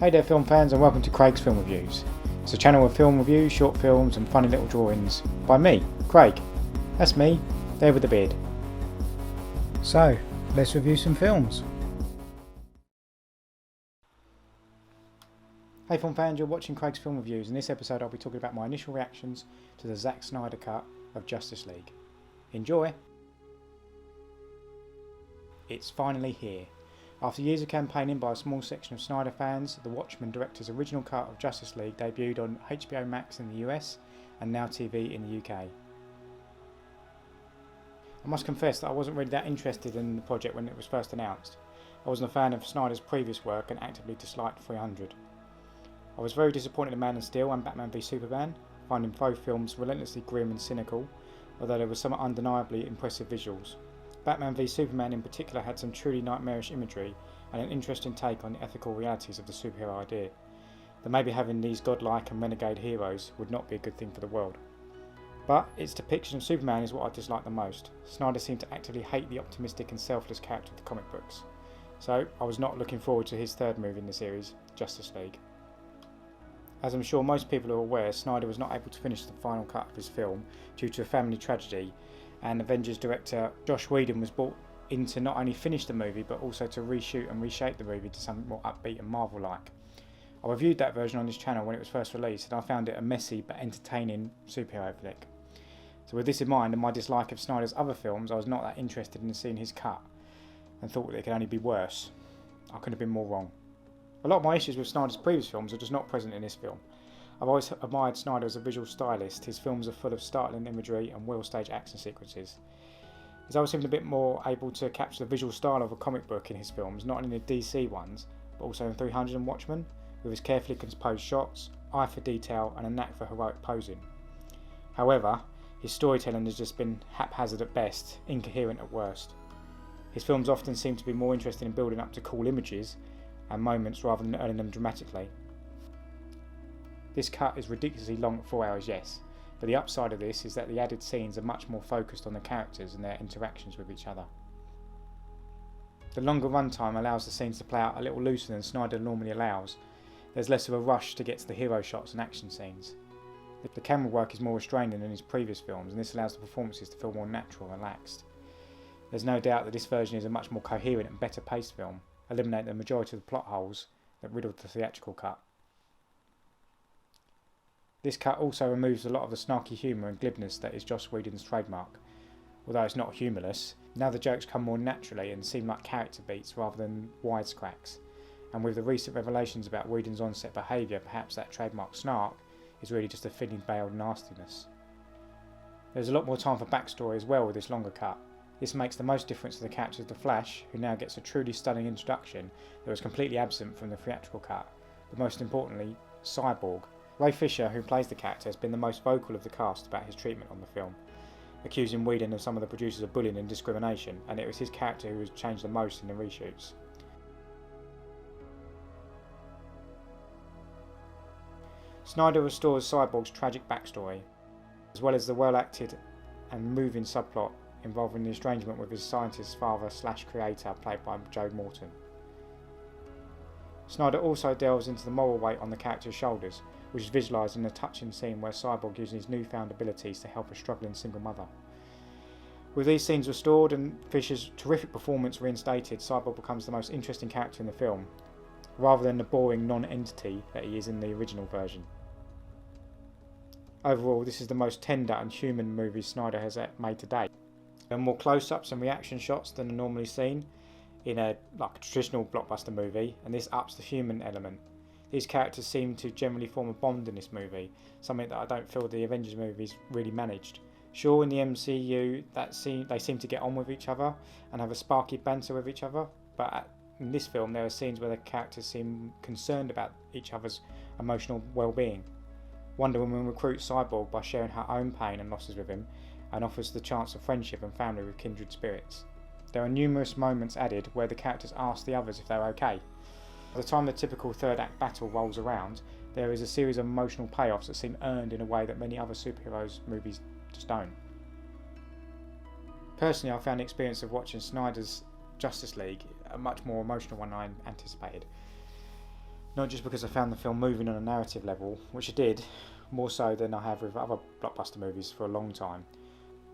Hey there film fans, and welcome to Craig's Film Reviews. It's a channel of film reviews, short films and funny little drawings by me, Craig. That's me, there with the beard. So, let's review some films. Hey film fans, you're watching Craig's Film Reviews. In this episode I'll be talking about my initial reactions to the Zack Snyder cut of Justice League. Enjoy! It's finally here. After years of campaigning by a small section of Snyder fans, the Watchmen director's original cut of Justice League debuted on HBO Max in the US and Now TV in the UK. I must confess that I wasn't really that interested in the project when it was first announced. I wasn't a fan of Snyder's previous work and actively disliked 300. I was very disappointed in Man of Steel and Batman v Superman, finding both films relentlessly grim and cynical, although there were some undeniably impressive visuals. Batman v Superman in particular had some truly nightmarish imagery and an interesting take on the ethical realities of the superhero idea, that maybe having these godlike and renegade heroes would not be a good thing for the world. But its depiction of Superman is what I dislike the most. Snyder seemed to actively hate the optimistic and selfless character of the comic books, so I was not looking forward to his third movie in the series, Justice League. As I'm sure most people are aware, Snyder was not able to finish the final cut of his film due to a family tragedy, and Avengers director Joss Whedon was brought in to not only finish the movie but also to reshoot and reshape the movie to something more upbeat and Marvel-like. I reviewed that version on this channel when it was first released, and I found it a messy but entertaining superhero flick. So with this in mind and my dislike of Snyder's other films, I was not that interested in seeing his cut and thought that it could only be worse. I couldn't have been more wrong. A lot of my issues with Snyder's previous films are just not present in this film. I've always admired Snyder as a visual stylist. His films are full of startling imagery and well-staged action sequences. He's always seemed a bit more able to capture the visual style of a comic book in his films, not only in the DC ones, but also in 300 and Watchmen, with his carefully composed shots, eye for detail and a knack for heroic posing. However, his storytelling has just been haphazard at best, incoherent at worst. His films often seem to be more interested in building up to cool images and moments rather than earning them dramatically. This cut is ridiculously long at 4 hours, yes, but the upside of this is that the added scenes are much more focused on the characters and their interactions with each other. The longer runtime allows the scenes to play out a little looser than Snyder normally allows. There's less of a rush to get to the hero shots and action scenes. The camera work is more restrained than in his previous films, and this allows the performances to feel more natural and relaxed. There's no doubt that this version is a much more coherent and better paced film, eliminating the majority of the plot holes that riddled the theatrical cut. This cut also removes a lot of the snarky humour and glibness that is Joss Whedon's trademark. Although it's not humorless, now the jokes come more naturally and seem like character beats rather than wisecracks, and with the recent revelations about Whedon's on-set behaviour, perhaps that trademark snark is really just a thinly veiled nastiness. There's a lot more time for backstory as well with this longer cut. This makes the most difference to the character of the Flash, who now gets a truly stunning introduction that was completely absent from the theatrical cut, but most importantly, Cyborg. Ray Fisher, who plays the character, has been the most vocal of the cast about his treatment on the film, accusing Whedon and some of the producers of bullying and discrimination, and it was his character who was changed the most in the reshoots. Snyder restores Cyborg's tragic backstory, as well as the well-acted and moving subplot involving the estrangement with his scientist father/creator played by Joe Morton. Snyder also delves into the moral weight on the character's shoulders, which is visualised in a touching scene where Cyborg uses his newfound abilities to help a struggling single mother. With these scenes restored and Fisher's terrific performance reinstated, Cyborg becomes the most interesting character in the film, rather than the boring non-entity that he is in the original version. Overall, this is the most tender and human movie Snyder has made to date. There are more close-ups and reaction shots than are normally seen in a traditional blockbuster movie, and this ups the human element. These characters seem to generally form a bond in this movie, something that I don't feel the Avengers movies really managed. Sure, in the MCU they seem to get on with each other and have a sparky banter with each other, but in this film there are scenes where the characters seem concerned about each other's emotional well-being. Wonder Woman recruits Cyborg by sharing her own pain and losses with him, and offers the chance of friendship and family with kindred spirits. There are numerous moments added where the characters ask the others if they're okay. By the time the typical third act battle rolls around, there is a series of emotional payoffs that seem earned in a way that many other superheroes movies just don't. Personally, I found the experience of watching Snyder's Justice League a much more emotional one than I anticipated. Not just because I found the film moving on a narrative level, which I did, more so than I have with other blockbuster movies for a long time,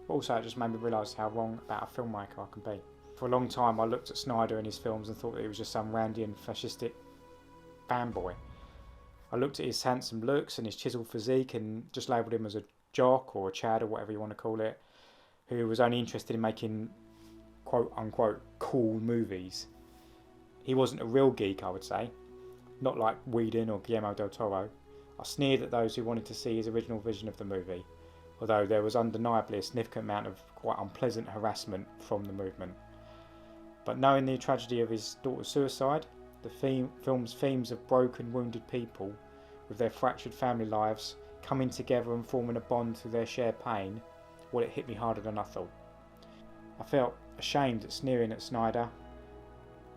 but also it just made me realise how wrong about a filmmaker I can be. For a long time I looked at Snyder and his films and thought that he was just some randy and fascistic fanboy. I looked at his handsome looks and his chiselled physique and just labelled him as a jock or a chad or whatever you want to call it, who was only interested in making quote unquote cool movies. He wasn't a real geek, I would say, not like Whedon or Guillermo del Toro. I sneered at those who wanted to see his original vision of the movie, although there was undeniably a significant amount of quite unpleasant harassment from the movement. But knowing the tragedy of his daughter's suicide, the film's themes of broken, wounded people with their fractured family lives coming together and forming a bond through their shared pain, well, it hit me harder than I thought. I felt ashamed at sneering at Snyder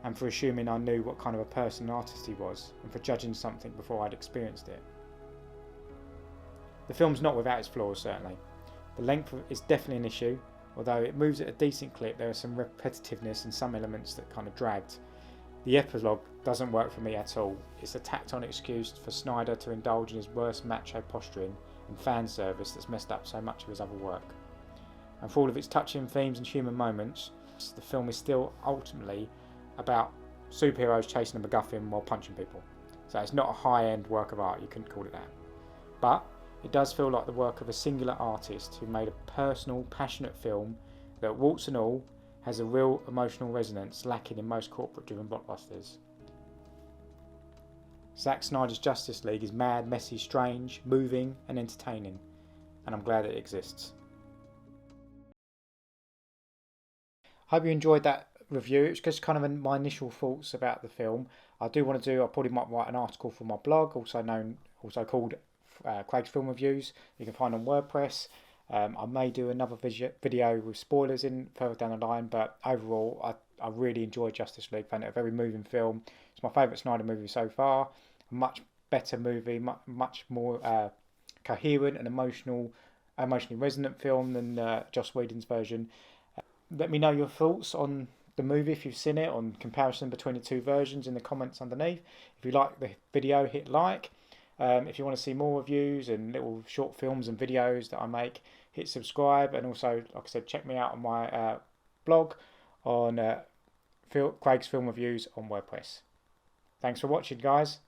and for assuming I knew what kind of a person and artist he was, and for judging something before I'd experienced it. The film's not without its flaws, certainly. The length is definitely an issue, although it moves at a decent clip. There are some repetitiveness and some elements that kind of dragged. The epilogue doesn't work for me at all. It's a tacked on excuse for Snyder to indulge in his worst macho posturing and fan service that's messed up so much of his other work. And for all of its touching themes and human moments, the film is still ultimately about superheroes chasing a MacGuffin while punching people. So it's not a high-end work of art, you couldn't call it that. But it does feel like the work of a singular artist who made a personal, passionate film that, warts and all, has a real emotional resonance lacking in most corporate-driven blockbusters. Zack Snyder's Justice League is mad, messy, strange, moving and entertaining, and I'm glad it exists. Hope you enjoyed that review. It's just kind of my initial thoughts about the film. I probably might write an article for my blog, also called Craig's Film Reviews. You can find on WordPress. I may do another video with spoilers in further down the line, but overall I really enjoyed Justice League. Found it a very moving film. It's my favourite Snyder movie so far. A much better movie, much more coherent and emotionally resonant film than Joss Whedon's version. Let me know your thoughts on the movie if you've seen it, on comparison between the two versions in the comments underneath. If you like the video, hit like. If you want to see more reviews and little short films and videos that I make, hit subscribe. And also, like I said, check me out on my blog on Craig's Film Reviews on WordPress. Thanks for watching, guys.